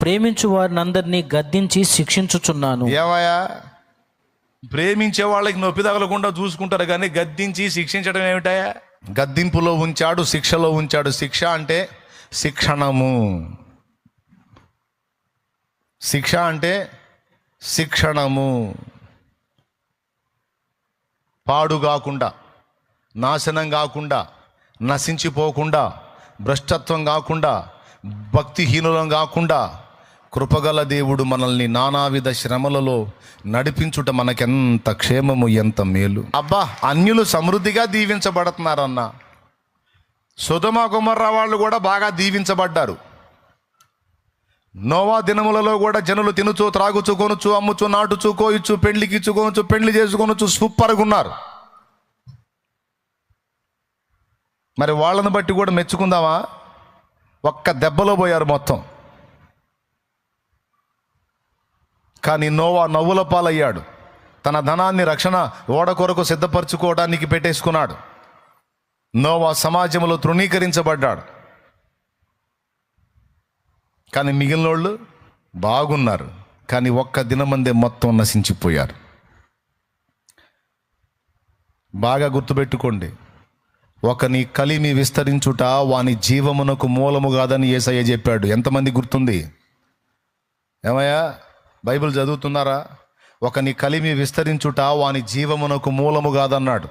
ప్రేమించు వారిని అందరినీ గద్దించి శిక్షించుచున్నాను. ఏవయ్యా, ప్రేమించే వాళ్ళకి నొప్పి తగలకుండా చూసుకుంటారు కానీ గద్దించి శిక్షించడం ఏమిటాయా? గద్దింపులో ఉంచాడు, శిక్షలో ఉంచాడు. శిక్ష అంటే శిక్షణము, శిక్ష అంటే శిక్షణము. పాడు కాకుండా, నాశనం కాకుండా, నశించిపోకుండా, భ్రష్టత్వం కాకుండా, భక్తిహీనులం కాకుండా కృపగల దేవుడు మనల్ని నానావిధ శ్రమలలో నడిపించుట మనకెంత క్షేమము, ఎంత మేలు. అబ్బా, అన్యులు సమృద్ధిగా దీవించబడుతున్నారన్న. సొదొమ గొమొర్రా వాళ్ళు కూడా బాగా దీవించబడ్డారు. నోవా దినములలో కూడా జనులు తినుచు, త్రాగుచు, కొనుచు, అమ్ముచు, నాటుచు, కోయిచు, పెళ్లికి ఇచ్చుకొనుచు, పెళ్లి చేసుకొనుచు సూపర్గా ఉన్నారు. మరి వాళ్ళని బట్టి కూడా మెచ్చుకుందామా? ఒక్క దెబ్బలో పోయారు మొత్తం. కానీ నోవా నవ్వుల పాలయ్యాడు. తన ధనాన్ని రక్షణ ఓడ కొరకు సిద్ధపరచుకోవడానికి పెట్టేసుకున్నాడు. నోవా సమాజంలో తృణీకరించబడ్డాడు. కానీ మిగిలిన వాళ్ళు బాగున్నారు. కానీ ఒక్క దినమందే మొత్తం నశించిపోయారు. బాగా గుర్తుపెట్టుకోండి, ఒకని కలిమి విస్తరించుట వాని జీవమునకు మూలము కాదని యేసయ్య చెప్పాడు. ఎంతమంది గుర్తుంది? ఏమయ్యా, బైబిల్ చదువుతున్నారా? ఒకని కలిమి విస్తరించుట వాని జీవమునకు మూలము కాదన్నాడు.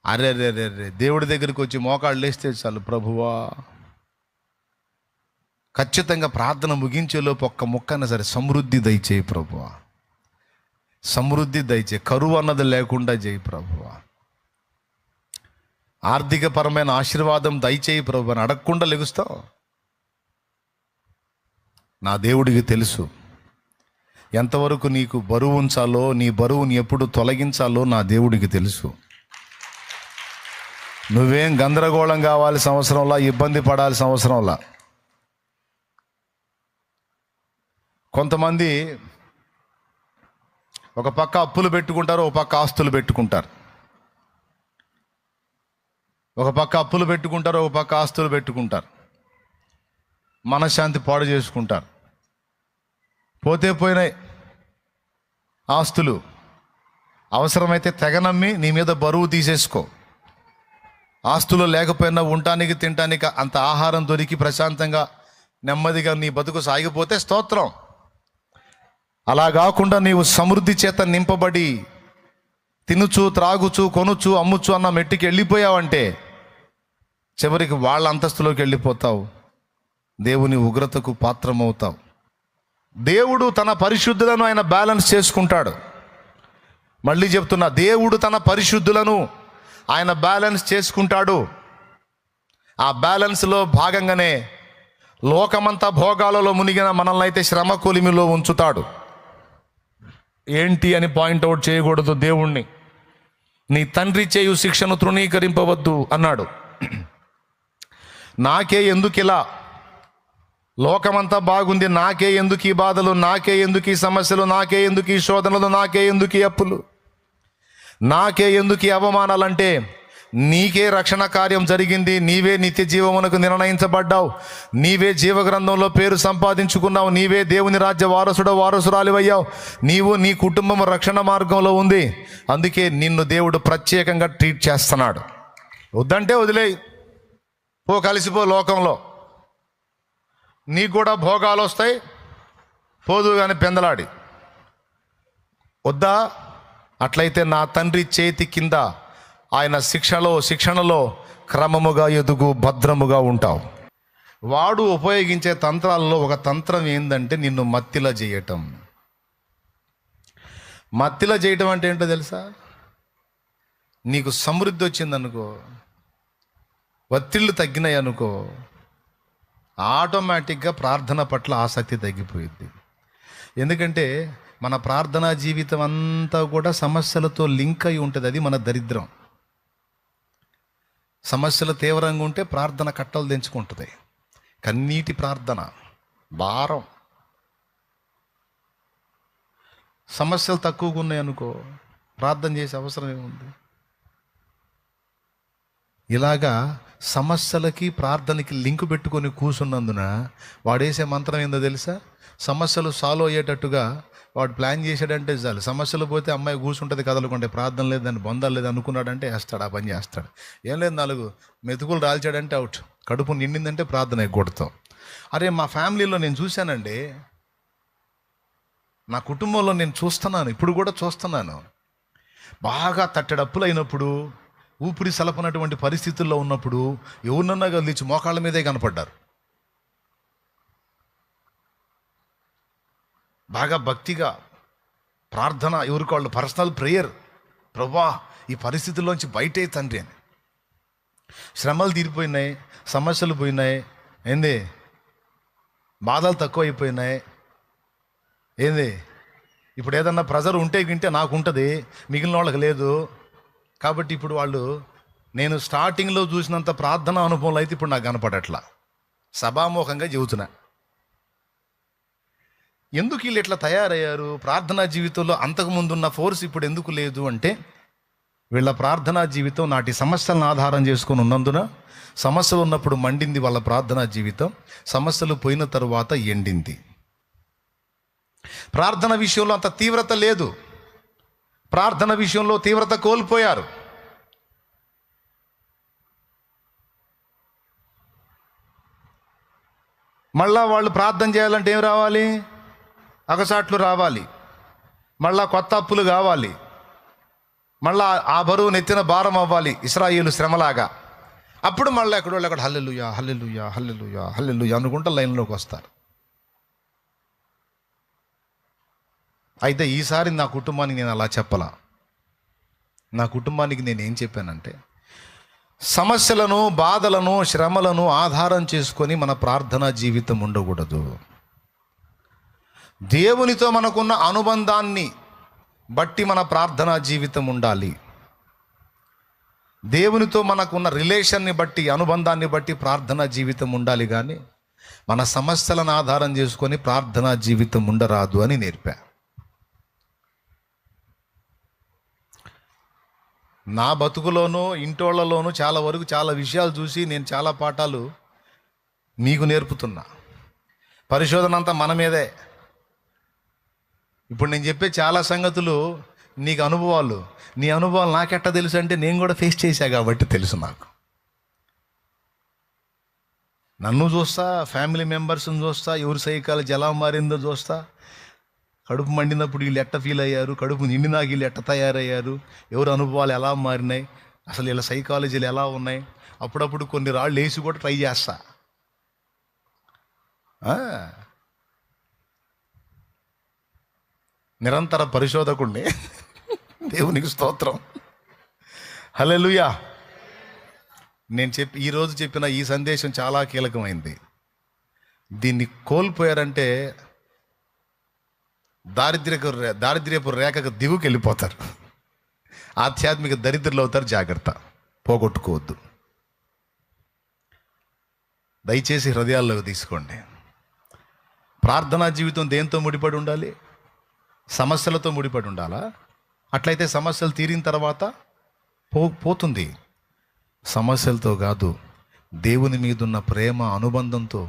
అరే రే రే రే, దేవుడి దగ్గరికి వచ్చి మోకాళ్ళు లేస్తే చాలు, ప్రభువా ఖచ్చితంగా ప్రార్థన ముగించేలోపు ఒక్క ముక్కన సరే సమృద్ధి దయచేయి ప్రభువా, సమృద్ధి దయచేయి, కరువు అన్నది లేకుండా చేయి ప్రభువా, ఆర్థికపరమైన ఆశీర్వాదం దయచేయి ప్రభు అని అడగకుండా లెగుస్తావు. నా దేవుడికి తెలుసు ఎంతవరకు నీకు బరువు ఉంచాలో, నీ బరువుని ఎప్పుడు తొలగించాలో నా దేవుడికి తెలుసు. నువ్వేం గందరగోళం కావాల్సిన అవసరంలా, ఇబ్బంది పడాల్సిన అవసరంలా. కొంతమంది ఒక పక్క అప్పులు పెట్టుకుంటారు, ఒక పక్క ఆస్తులు పెట్టుకుంటారు. ఒక పక్క అప్పులు పెట్టుకుంటారు, ఒక పక్క ఆస్తులు పెట్టుకుంటారు. మనశ్శాంతి పాడు చేసుకుంటారు. పోతే పోయినాయి ఆస్తులు. అవసరమైతే తెగ నమ్మి నీ మీద బరువు తీసేసుకో. ఆస్తులు లేకపోయినా ఉండటానికి తినటానికి అంత ఆహారం దొరికి ప్రశాంతంగా నెమ్మదిగా నీ బతుకు సాగిపోతే స్తోత్రం. అలా కాకుండా నీవు సమృద్ధి చేత నింపబడి తినుచు, త్రాగుచు, కొనుచు, అమ్ముచు అన్న మెట్టికి వెళ్ళిపోయావంటే చివరికి వాళ్ళ అంతస్తులోకి వెళ్ళిపోతావు. దేవుని ఉగ్రతకు పాత్రమవుతావు. దేవుడు తన పరిశుద్ధులను ఆయన బ్యాలెన్స్ చేసుకుంటాడు. మళ్ళీ చెప్తున్నా, దేవుడు తన పరిశుద్ధులను ఆయన బ్యాలెన్స్ చేసుకుంటాడు. ఆ బ్యాలెన్స్లో భాగంగానే లోకమంతా భోగాలలో మునిగిన మనల్ని అయితే శ్రమ కొలిమిలో ఉంచుతాడు. ఏంటి అని పాయింట్అవుట్ చేయకూడదు దేవుణ్ణి. నీ తండ్రి చేయు శిక్షను తృణీకరింపవద్దు అన్నాడు. నాకే ఎందుకు ఇలా, లోకమంతా బాగుంది, నాకే ఎందుకు ఈ బాధలు, నాకే ఎందుకు ఈ సమస్యలు, నాకే ఎందుకు ఈ శోధనలు, నాకే ఎందుకు ఈ అప్పులు, నాకే ఎందుకు ఈ అవమానాలంటే నీకే రక్షణ కార్యం జరిగింది. నీవే నిత్య జీవమునకు నిర్ణయించబడ్డావు. నీవే జీవగ్రంథంలో పేరు సంపాదించుకున్నావు. నీవే దేవుని రాజ్య వారసురాలివయ్యావు. నీవు, నీ కుటుంబం రక్షణ మార్గంలో ఉంది. అందుకే నిన్ను దేవుడు ప్రత్యేకంగా ట్రీట్ చేస్తున్నాడు. వద్దంటే వదిలేయి, పో, కలిసిపో లోకంలో. నీకు కూడా భోగాలు వస్తాయి, పోదు కానీ పెందలాడి. వద్దా? అట్లయితే నా తండ్రి చేతి కింద ఆయన శిక్షణలో క్రమముగా ఎదుగు, భద్రముగా ఉంటావు. వాడు ఉపయోగించే తంత్రాలలో ఒక తంత్రం ఏంటంటే నిన్ను మత్తిలా చేయటం. మత్తిలా చేయటం అంటే ఏంటో తెలుసా? నీకు సమృద్ధి వచ్చిందనుకో, ఒత్తిళ్ళు తగ్గినాయి అనుకో, ఆటోమేటిక్గా ప్రార్థన పట్ల ఆసక్తి తగ్గిపోయింది. ఎందుకంటే మన ప్రార్థనా జీవితం అంతా కూడా సమస్యలతో లింక్ అయి ఉంటుంది. అది మన దరిద్రం. సమస్యలు తీవ్రంగా ఉంటే ప్రార్థన కట్టలు తెంచుకుంటుంది. కన్నీటి ప్రార్థన, భారం. సమస్యలు తక్కువగా ఉన్నాయి అనుకో, ప్రార్థన చేసే అవసరం ఏముంది? ఇలాగా సమస్యలకి ప్రార్థనకి లింకు పెట్టుకొని కూర్చున్నందున వాడేసే మంత్రం ఏందో తెలుసా? సమస్యలు సాల్వ్ అయ్యేటట్టుగా వాడు ప్లాన్ చేశాడంటే చాలు, సమస్యలు పోతే అమ్మాయి కూర్చుంటుంది కదలకుంటే, ప్రార్థన లేదు దాన్ని బొందాలు లేదు అనుకున్నాడంటే వేస్తాడు, ఆ పని చేస్తాడు. ఏం లేదు 4 మెతుకులు రాల్చాడంటే అవుట్, కడుపు నిండిందంటే ప్రార్థన ఎగ్గొడతాం. అరే మా ఫ్యామిలీలో నేను చూశానండి, నా కుటుంబంలో నేను చూస్తున్నాను, ఇప్పుడు కూడా చూస్తున్నాను. బాగా తట్టెడప్పులు అయినప్పుడు, ఊపిరి సలపనటువంటి పరిస్థితుల్లో ఉన్నప్పుడు ఎవరినన్నా కదిలించి మోకాళ్ళ మీదే కనపడ్డారు. బాగా భక్తిగా ప్రార్థన, ఎవరికి వాళ్ళు పర్సనల్ ప్రేయర్, ప్రభువా ఈ పరిస్థితుల్లోంచి బయటే తండ్రి అని. శ్రమలు తీరిపోయినాయి, సమస్యలు పోయినాయి, ఏంది బాధలు తక్కువ అయిపోయినాయి, ఏంది ఇప్పుడు ఏదన్నా ప్రెజర్ ఉంటే గింటే నాకు ఉంటుంది, మిగిలిన వాళ్ళకి లేదు. కాబట్టి ఇప్పుడు వాళ్ళు నేను స్టార్టింగ్లో చూసినంత ప్రార్థన అనుభవంలో అయితే ఇప్పుడు నాకు కనపడట్లా, సభాముఖంగా చెబుతున్నా. ఎందుకు వీళ్ళు ఇట్లా తయారయ్యారు? ప్రార్థనా జీవితంలో అంతకుముందున్న ఫోర్స్ ఇప్పుడు ఎందుకు లేదు అంటే, వీళ్ళ ప్రార్థనా జీవితం నాటి సమస్యలను ఆధారం చేసుకొని ఉన్నందున, సమస్యలు ఉన్నప్పుడు మండింది వాళ్ళ ప్రార్థనా జీవితం, సమస్యలు పోయిన తరువాత ఎండింది. ప్రార్థన విషయంలో అంత తీవ్రత లేదు, ప్రార్థన విషయంలో తీవ్రత కోల్పోయారు. మళ్ళా వాళ్ళు ప్రార్థన చేయాలంటే ఏం రావాలి? అగసాట్లు రావాలి, మళ్ళా కొత్త అప్పులు కావాలి, మళ్ళా ఆ బరువు నెత్తిన భారం అవ్వాలి, ఇశ్రాయేలు శ్రమలాగా. అప్పుడు మళ్ళీ ఎక్కడో అక్కడ హల్లెలూయా హల్లెలూయా హల్లెలూయా హల్లెలూయా అనుకుంటా లైన్లోకి వస్తారు. అయితే ఈసారి నా కుటుంబానికి నేను అలా చెప్పలా. నా కుటుంబానికి నేను ఏం చెప్పానంటే, సమస్యలను, బాధలను, శ్రమలను ఆధారం చేసుకొని మన ప్రార్థనా జీవితం ఉండకూడదు. దేవునితో మనకున్న అనుబంధాన్ని బట్టి మన ప్రార్థనా జీవితం ఉండాలి. దేవునితో మనకున్న రిలేషన్ని బట్టి, అనుబంధాన్ని బట్టి ప్రార్థనా జీవితం ఉండాలి. కానీ మన సమస్యలను ఆధారం చేసుకొని ప్రార్థనా జీవితం ఉండరాదు అని నేర్పా. నా బతుకులోనూ ఇంటోళ్లలోనూ చాలా వరకు చాలా విషయాలు చూసి నేను చాలా పాఠాలు మీకు నేర్పుతున్నా. పరిశోధన అంతా మన మీదే. ఇప్పుడు నేను చెప్పే చాలా సంగతులు నీకు అనుభవాలు, నీ అనుభవాలు నాకెట్టా తెలుసు అంటే, నేను కూడా ఫేస్ చేశా కాబట్టి తెలుసు నాకు. నన్ను చూస్తా, ఫ్యామిలీ మెంబర్స్ని చూస్తా, ఎవరి సైకాలజీ ఎలా మారిందో చూస్తా. కడుపు మండినప్పుడు వీళ్ళు ఎట్ట ఫీల్ అయ్యారు, కడుపు నిండినాక వీళ్ళు ఎట్ట తయారయ్యారు, ఎవరి అనుభవాలు ఎలా మారినాయి, అసలు వీళ్ళ సైకాలజీలు ఎలా ఉన్నాయి. అప్పుడప్పుడు కొన్ని రాళ్ళు వేసి కూడా ట్రై చేస్తా. నిరంతర పరిశోధకుడిని. దేవునికి స్తోత్రం, హల్లెలూయా. నేను ఈరోజు చెప్పిన ఈ సందేశం చాలా కీలకమైంది. దీన్ని కోల్పోయారంటే దారిద్ర్యపు రేఖకు దిగుకి వెళ్ళిపోతారు, ఆధ్యాత్మిక దరిద్రులు అవుతారు. జాగ్రత్త, పోగొట్టుకోవద్దు. దయచేసి హృదయాల్లోకి తీసుకోండి. ప్రార్థనా జీవితం దేంతో ముడిపడి ఉండాలి? సమస్యలతో ముడిపడి ఉండాలా? అట్లయితే సమస్యలు తీరిన తర్వాత పోతుంది. సమస్యలతో కాదు, దేవుని మీదున్న ప్రేమ, అనుబంధంతో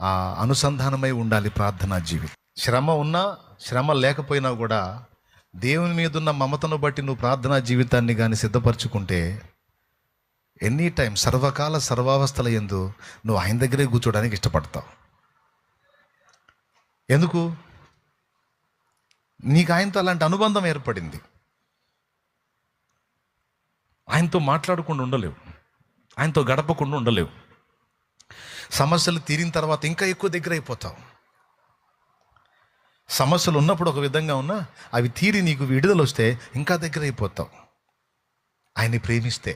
ఆ అనుసంధానమై ఉండాలి ప్రార్థనా జీవితం. శ్రమ ఉన్నా, శ్రమ లేకపోయినా కూడా దేవుని మీదున్న మమతను బట్టి నువ్వు ప్రార్థనా జీవితాన్ని కానీ సిద్ధపరచుకుంటే, ఎనీ టైం, సర్వకాల సర్వావస్థల యందు నువ్వు ఆయన దగ్గరే కూర్చోడానికి ఇష్టపడతావు. ఎందుకు? నీకు ఆయనతో అలాంటి అనుబంధం ఏర్పడింది. ఆయనతో మాట్లాడకుండా ఉండలేవు, ఆయనతో గడపకుండా ఉండలేవు. సమస్యలు తీరిన తర్వాత ఇంకా ఎక్కువ దగ్గర అయిపోతావు. సమస్యలు ఉన్నప్పుడు ఒక విధంగా ఉన్నా, అవి తీరి నీకు విడుదల వస్తే ఇంకా దగ్గర అయిపోతావు. ఆయన్ని ప్రేమిస్తే,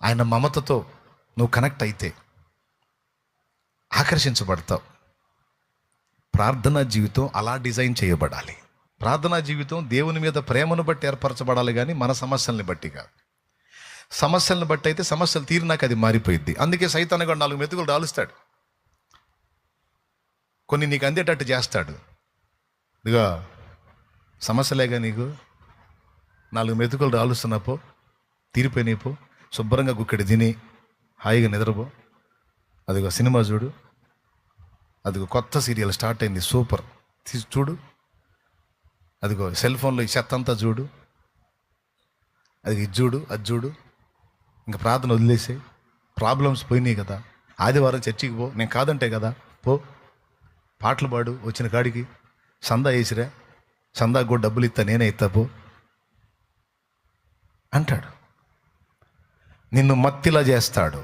ఆయన మమతతో నువ్వు కనెక్ట్ అయితే ఆకర్షించబడతావు. ప్రార్థనా జీవితం అలా డిజైన్ చేయబడాలి. ప్రార్థనా జీవితం దేవుని మీద ప్రేమను బట్టి ఏర్పరచబడాలి, కానీ మన సమస్యల్ని బట్టి కాదు. సమస్యలను బట్టి అయితే సమస్యలు తీరినాక అది మారిపోయింది. అందుకే సైతాను కూడా 4 మెతుకులు రాలుస్తాడు, కొన్ని నీకు అందేటట్టు చేస్తాడు. ఇదిగో సమస్యలేగా నీకు 4 మెతుకులు రాలుస్తున్నపో, తీరిపోయినాయిపో, శుభ్రంగా గుక్కడి తిని హాయిగా నిద్రపో. అదిగో సినిమా చూడు, అదిగో కొత్త సీరియల్ స్టార్ట్ అయింది, సూపర్, చూడు. అదిగో సెల్ ఫోన్లో ఈ చెత్త అంతా చూడు, అది ఇది చూడు, అది చూడు. ఇంకా ప్రార్థన వదిలేసే, ప్రాబ్లమ్స్ పోయినాయి కదా. ఆదివారం చర్చికి పో, నేను కాదంటే కదా, పో. పాటలు పాడు, వచ్చిన కాడికి సందా వేసిరా, సందాకు కూడా డబ్బులు ఇస్తా, నేనే ఇస్తా, పో అంటాడు. నిన్ను మత్తిలా చేస్తాడు.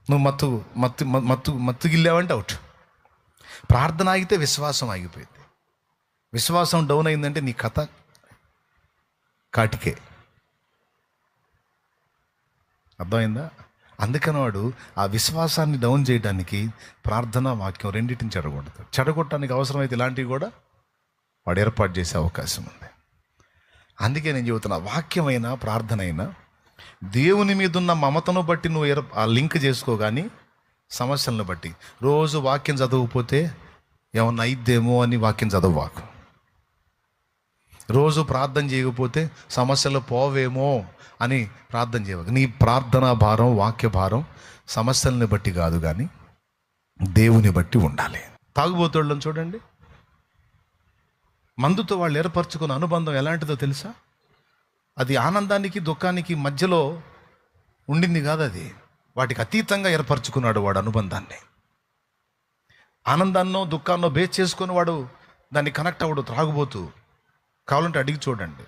నువ్వు మత్తుగిల్లావంటే అవుట్. ప్రార్థన ఆగితే విశ్వాసం ఆగిపోయింది. విశ్వాసం డౌన్ అయిందంటే నీ కథ కాటికే. అర్థమైందా? అందుకని వాడు ఆ విశ్వాసాన్ని డౌన్ చేయడానికి ప్రార్థన, వాక్యం రెండింటిని చెడగొడతాడు. చెడగొట్టడానికి అవసరమైతే ఇలాంటివి కూడా వాడు ఏర్పాటు చేసే అవకాశం ఉంది. అందుకే నేను చెబుతున్నా, వాక్యమైనా ప్రార్థన అయినా దేవుని మీద ఉన్న మమతను బట్టి నువ్వు ఆ లింక్ చేసుకో, కానీ సమస్యలను బట్టి. రోజు వాక్యం చదవకపోతే ఏమన్నా అయిద్దేమో అని వాక్యం చదవవాకు. రోజు ప్రార్థన చేయకపోతే సమస్యలు పోవేమో అని ప్రార్థన చేయవాలి. నీ ప్రార్థనా భారం, వాక్య భారం సమస్యల్ని బట్టి కాదు, కానీ దేవుని బట్టి ఉండాలి. తాగుబోతోళ్ళని చూడండి, మందుతో వాళ్ళు ఏర్పరచుకున్న అనుబంధం ఎలాంటిదో తెలుసా? అది ఆనందానికి దుఃఖానికి మధ్యలో ఉండింది కాదు, అది వాటికి అతీతంగా ఏర్పరచుకున్నాడు వాడు అనుబంధాన్ని. ఆనందాన్నో దుఃఖాన్నో బేస్ చేసుకొని వాడు దాన్ని కనెక్ట్ అవ్వడు. త్రాగుబోతూ కావాలంటే అడిగి చూడండి,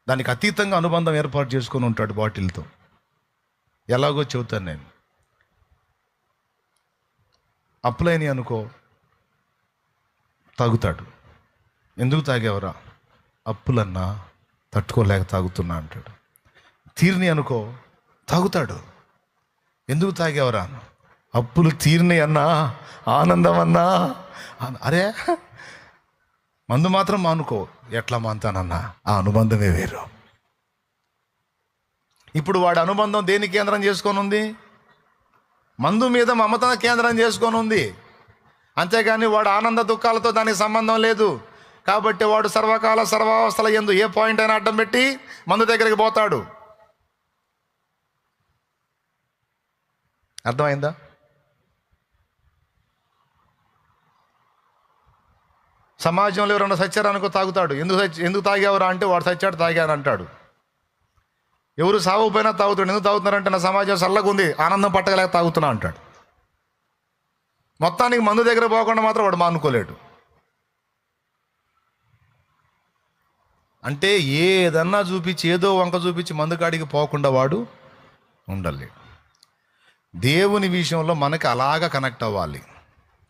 దానికి అతీతంగా అనుబంధం ఏర్పాటు చేసుకొని ఉంటాడు బాటిల్తో. ఎలాగో చెబుతాను నేను. అప్పులైన అనుకో, తాగుతాడు. ఎందుకు తాగేవరా? అప్పులన్నా తట్టుకోలేక తాగుతున్నా అంటాడు. తీరిని అనుకో, తాగుతాడు. ఎందుకు తాగేవరా? అప్పులు తీరిని అన్నా, ఆనందం అన్నా. అరే, మందు మాత్రం మానుకో. ఎట్లా మానుతానన్నా? ఆ అనుబంధమే వేరు. ఇప్పుడు వాడి అనుబంధం దేని కేంద్రం చేసుకొని ఉంది? మందు మీద మమత కేంద్రం చేసుకొని ఉంది. అంతేగాని వాడు ఆనంద దుఃఖాలతో దానికి సంబంధం లేదు. కాబట్టి వాడు సర్వకాల సర్వావస్థల యందు ఏ పాయింట్ అయినా అడ్డం పెట్టి మందు దగ్గరికి పోతాడు. అర్థమైందా? సమాజంలో ఎవరన్నా సచ్చారనుకో, తాగుతాడు. ఎందుకు తాగేవరా అంటే వాడు సచ్చాడు, తాగాను అంటాడు. ఎవరు సాగుపోయినా తాగుతాడు. ఎందుకు తాగుతున్నారంటే నా సమాజం చల్లగా ఉంది, ఆనందం పట్టగలేక తాగుతున్నా అంటాడు. మొత్తానికి మందు దగ్గర పోకుండా మాత్రం వాడు మానుకోలేడు. అంటే ఏదన్నా చూపించి, ఏదో వంక చూపించి మందు కాడికి పోకుండా వాడు ఉండలేడు. దేవుని విషయంలో మనకి అలాగా కనెక్ట్ అవ్వాలి.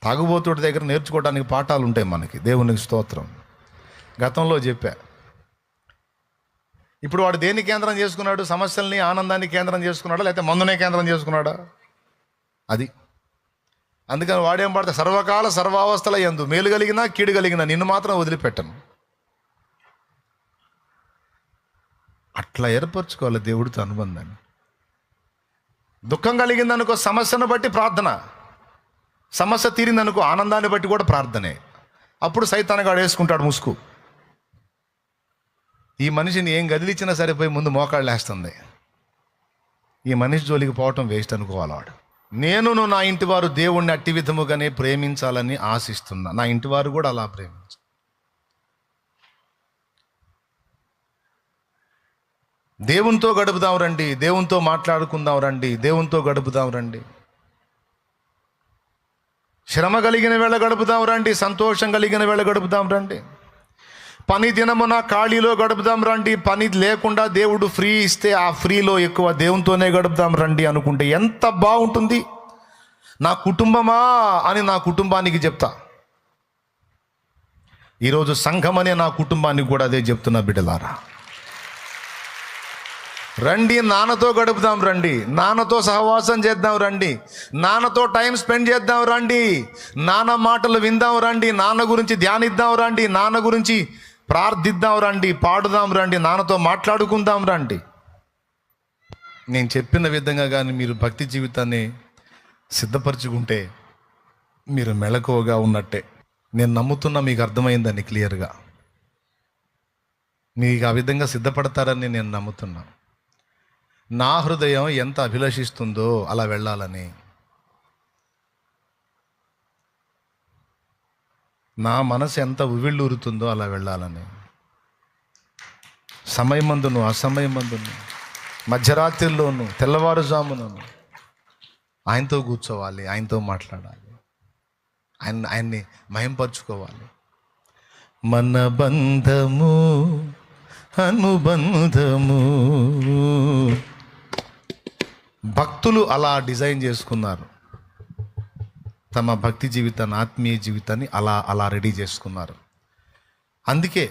తాగుబోతుడి దగ్గర నేర్చుకోవడానికి పాఠాలు ఉంటాయి మనకి. దేవునికి స్తోత్రం. గతంలో చెప్పా. ఇప్పుడు వాడు దేన్ని కేంద్రం చేసుకున్నాడు? సమస్యల్ని, ఆనందాన్ని కేంద్రం చేసుకున్నాడా, లేకపోతే మందునే కేంద్రం చేసుకున్నాడా? అది. అందుకని వాడేం పడతా, సర్వకాల సర్వావస్థల యందు మేలు కలిగినా కీడు కలిగినా నిన్ను మాత్రం వదిలిపెట్టను. అట్లా ఏర్పరచుకోవాలి దేవుడితో అనుబంధాన్ని. దుఃఖం కలిగిందనుకో, సమస్యను బట్టి ప్రార్థన. సమస్య తీరిందనుకో, ఆనందాన్ని బట్టి కూడా ప్రార్థనే. అప్పుడు సైతానుగాడు వేసుకుంటాడు ముసుగు. ఈ మనిషిని ఏం గదిలిచ్చినా సరిపోయి ముందు మోకాళ్ళు వేస్తుంది. ఈ మనిషి జోలికి పోవటం వేస్ట్ అనుకోవాలి వాడు. నేనును నా ఇంటి వారు దేవుణ్ణి అట్టి విధముగానే ప్రేమించాలని ఆశిస్తున్నా. నా ఇంటి వారు కూడా అలా ప్రేమించాలి. దేవునితో గడుపుదాం రండి, దేవునితో మాట్లాడుకుందాం రండి, దేవునితో గడుపుదాం రండి. శ్రమ కలిగిన వేళ గడుపుదాం రండి, సంతోషం కలిగిన వేళ గడుపుదాం రండి. పని దినమున ఖాళీలో గడుపుదాం రండి. పని లేకుండా దేవుడు ఫ్రీ ఇస్తే ఆ ఫ్రీలో ఎక్కువ దేవునితోనే గడుపుదాం రండి అనుకుంటే ఎంత బాగుంటుంది. నా కుటుంబమా అని నా కుటుంబానికి చెప్తా. ఈరోజు సంఘం అనే నా కుటుంబానికి కూడా అదే చెప్తున్నా. బిడ్డలారా రండి, నాన్నతో గడుపుదాం రండి, నాన్నతో సహవాసం చేద్దాం రండి, నాన్నతో టైం స్పెండ్ చేద్దాం రండి, నాన్న మాటలు విందాం రండి, నాన్న గురించి ధ్యానిద్దాం రండి, నాన్న గురించి ప్రార్థిద్దాం రండి, పాడుదాం రండి, నాన్నతో మాట్లాడుకుందాం రండి. నేను చెప్పిన విధంగా కానీ మీరు భక్తి జీవితాన్ని సిద్ధపరచుకుంటే మీరు మెళకువగా ఉన్నట్టే. నేను నమ్ముతున్నా మీకు అర్థమైందని క్లియర్గా. మీకు ఆ విధంగా సిద్ధపడతారని నేను నమ్ముతున్నాను. నా హృదయం ఎంత అభిలషిస్తుందో అలా వెళ్ళాలని, నా మనసు ఎంత ఉవ్విళ్ళూరుతుందో అలా వెళ్ళాలని, సమయమందును అసమయమందును, మధ్యరాత్రిలోను తెల్లవారుజామునను ఆయనతో కూర్చోవాలి, ఆయనతో మాట్లాడాలి, ఆయన్ని మహింపరచుకోవాలి. మన బంధము అనుబంధము. భక్తులు అలా డిజైన్ చేసుకున్నారు, తమ భక్తి జీవితాన్ని, ఆత్మీయ జీవితాన్ని అలా అలా రెడీ చేసుకున్నారు. అందుకే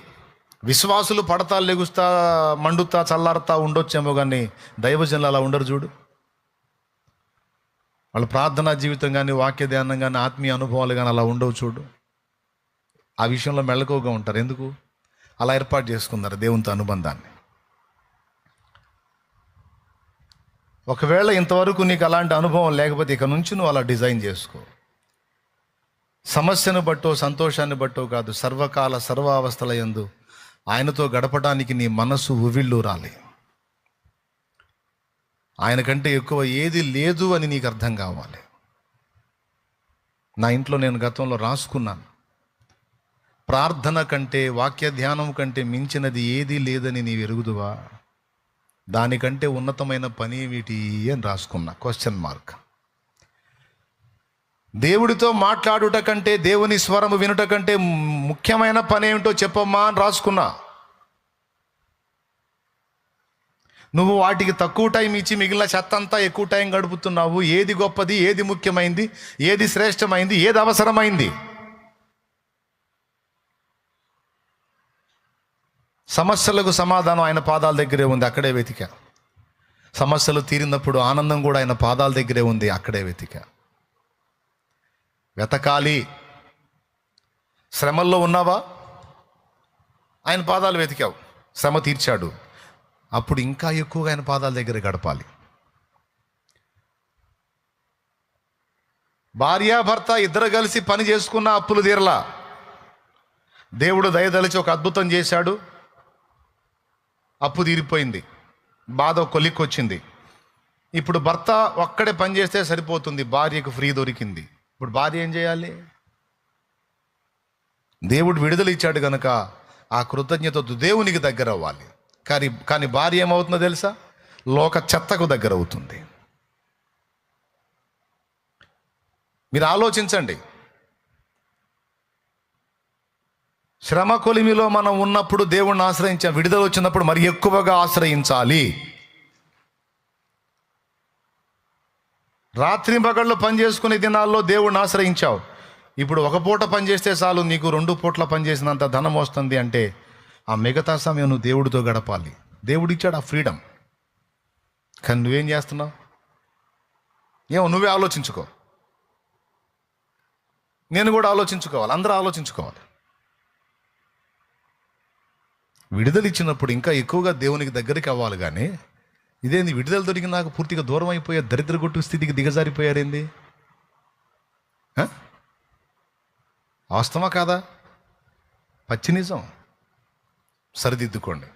విశ్వాసులు పడతా లెగుస్తా మండుతా చల్లారుతా ఉండొచ్చేమో, కానీ దైవజనులు అలా ఉండరు చూడు. వాళ్ళ ప్రార్థనా జీవితం కానీ, వాక్య ధ్యానం కానీ, ఆత్మీయ అనుభవాలు కానీ అలా ఉండవు చూడు. ఆ విషయంలో మెళకువగా ఉంటారు. ఎందుకు? అలా ఏర్పాటు చేసుకున్నారు దేవునితో అనుబంధాన్ని. ఒకవేళ ఇంతవరకు నీకు అలాంటి అనుభవం లేకపోతే ఇక నుంచి నువ్వు అలా డిజైన్ చేసుకో. సమస్యను బట్టో సంతోషాన్ని బట్టో కాదు, సర్వకాల సర్వావస్థల యందు ఆయనతో గడపడానికి నీ మనసు ఉవ్విళ్ళూరాలి. ఆయన కంటే ఎక్కువ ఏది లేదు అని నీకు అర్థం కావాలి. నా ఇంట్లో నేను గతంలో రాసుకున్నాను, ప్రార్థన కంటే, వాక్య ధ్యానం కంటే మించినది ఏదీ లేదని నీవు ఎరుగుదువా, దానికంటే ఉన్నతమైన పని ఏమిటి అని రాసుకున్నా, క్వశ్చన్ మార్క్. దేవుడితో మాట్లాడుట కంటే, దేవుని స్వరము వినుట కంటే ముఖ్యమైన పని ఏమిటో చెప్పమ్మా అని రాసుకున్నా. నువ్వు వాటికి తక్కువ టైం ఇచ్చి మిగిలిన చెత్త అంతా ఎక్కువ టైం గడుపుతున్నావు. ఏది గొప్పది, ఏది ముఖ్యమైంది, ఏది శ్రేష్టమైంది, ఏది అవసరమైంది? సమస్యలకు సమాధానం ఆయన పాదాల దగ్గరే ఉంది, అక్కడే వెతికా. సమస్యలు తీరినప్పుడు ఆనందం కూడా ఆయన పాదాల దగ్గరే ఉంది, అక్కడే వెతికా. వెతకాలి. శ్రమల్లో ఉన్నావా? ఆయన పాదాలు వెతికావు, శ్రమ తీర్చాడు. అప్పుడు ఇంకా ఎక్కువగా ఆయన పాదాల దగ్గర గడపాలి. భార్యాభర్త ఇద్దరు కలిసి పని చేసుకున్న అప్పులు తీరలా. దేవుడు దయదలిచి ఒక అద్భుతం చేశాడు, అప్పు తీరిపోయింది, బాధ కొలిక్కొచ్చింది. ఇప్పుడు భర్త ఒక్కడే పని చేస్తే సరిపోతుంది, భార్యకు ఫ్రీ దొరికింది. ఇప్పుడు భార్య ఏం చేయాలి? దేవుడు విడుదల ఇచ్చాడు కనుక ఆ కృతజ్ఞతతో దేవునికి దగ్గర అవ్వాలి. కానీ భార్య ఏమవుతుందో తెలుసా? లోక చెత్తకు దగ్గర అవుతుంది. మీరు ఆలోచించండి. శ్రమ కొలిమిలో మనం ఉన్నప్పుడు దేవుణ్ణి ఆశ్రయించాం, విడుదల వచ్చినప్పుడు మరి ఎక్కువగా ఆశ్రయించాలి. రాత్రి పగళ్ళు పని చేసుకునే దినాల్లో దేవుణ్ణి ఆశ్రయించావు. ఇప్పుడు ఒక పూట పని చేస్తే చాలు, నీకు 2 పూట్ల పని చేసినంత ధనం వస్తుంది అంటే ఆ మిగతా సమయం నువ్వు దేవుడితో గడపాలి. దేవుడు ఇచ్చాడు ఆ ఫ్రీడమ్. కానీ నువ్వేం చేస్తున్నావు? ఏమో నువ్వే ఆలోచించుకో, నేను కూడా ఆలోచించుకోవాలి, అందరూ ఆలోచించుకోవాలి. విడుదల ఇచ్చినప్పుడు ఇంకా ఎక్కువగా దేవునికి దగ్గరికి అవ్వాలి. కానీ ఇదేంది, విడుదల దొరికి నాకు పూర్తిగా దూరం అయిపోయే దరిద్రగొట్టు స్థితికి దిగజారిపోయారేంది? వాస్తవా కాదా? పచ్చి నిజం. సరిదిద్దుకోండి.